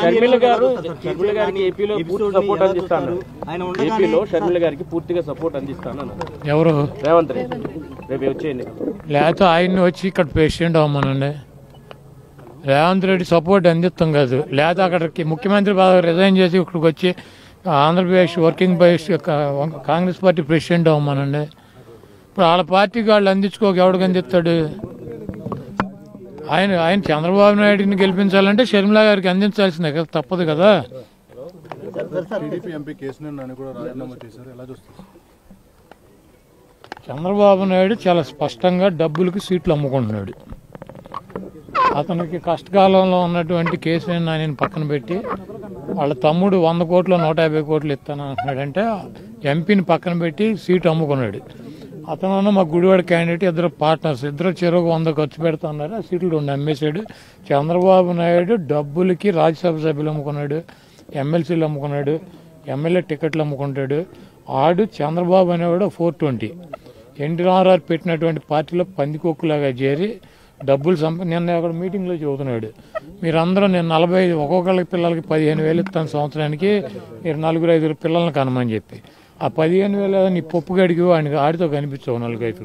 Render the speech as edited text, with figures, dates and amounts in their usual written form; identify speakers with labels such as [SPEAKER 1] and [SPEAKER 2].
[SPEAKER 1] షర్మిల గారికి ఏపీలో పూర్తి సపోర్ట్ అందిస్తాను. ఏపీలో షర్మిల గారికి పూర్తిగా సపోర్ట్ అందిస్తాను.
[SPEAKER 2] ఎవరు?
[SPEAKER 1] రేవంత్ రెడ్డి రేపు వచ్చేయండి.
[SPEAKER 2] లేకపోతే ఆయన్ని వచ్చి ఇక్కడ ప్రెసిడెంట్ అవ్వమనండి. రేవంత్ రెడ్డి సపోర్ట్ అందిస్తాం కాదు. లేదా అక్కడికి ముఖ్యమంత్రి పదవి రిజైన్ చేసి ఇక్కడికి వచ్చి Andhra Pradesh working press Congress party president అవ్వమనండి. ఇప్పుడు వాళ్ళ పార్టీకి వాళ్ళు అందించుకోక ఎవడికి అందిస్తాడు? ఆయన చంద్రబాబు నాయుడిని గెలిపించాలంటే షర్మిల గారికి అందించాల్సిందే కదా, తప్పదు కదా. చంద్రబాబు నాయుడు చాలా స్పష్టంగా డబ్బులకి సీట్లు అమ్ముకుంటున్నాడు. అతనికి కష్టకాలంలో ఉన్నటువంటి కేసీఆర్ నాని పక్కన పెట్టి వాళ్ళ తమ్ముడు 100 కోట్లు 150 కోట్లు ఇస్తాను అంటున్నాడంటే ఎంపీని పక్కన పెట్టి సీటు అమ్ముకున్నాడు. అతను మా గుడివాడ క్యాండిడేట్, ఇద్దరు పార్ట్నర్స్, ఇద్దరు చెరువు 100 ఖర్చు పెడుతున్నారు. ఆ సీట్లు 2 అమ్మేశాడు. చంద్రబాబు నాయుడు డబ్బులకి రాజ్యసభ సభ్యులు అమ్ముకున్నాడు, ఎమ్మెల్సీలు అమ్ముకున్నాడు, ఎమ్మెల్యే టికెట్లు అమ్ముకుంటాడు. ఆడు చంద్రబాబు అనేవాడు 420 ఎన్టీఆర్ఆర్ పెట్టినటువంటి పార్టీలో పందికొక్కులాగా చేరి డబ్బులు నిన్న అక్కడ మీటింగ్లో చెబుతున్నాడు, మీరందరూ నేను 45 ఒక్కొక్కళ్ళకి పిల్లలకి 15,000 ఇస్తాను సంవత్సరానికి, మీరు 4-5 పిల్లల్ని కనమని చెప్పి ఆ 15,000 నీ పప్పు గడికి ఆడితో కనిపించవు 4-5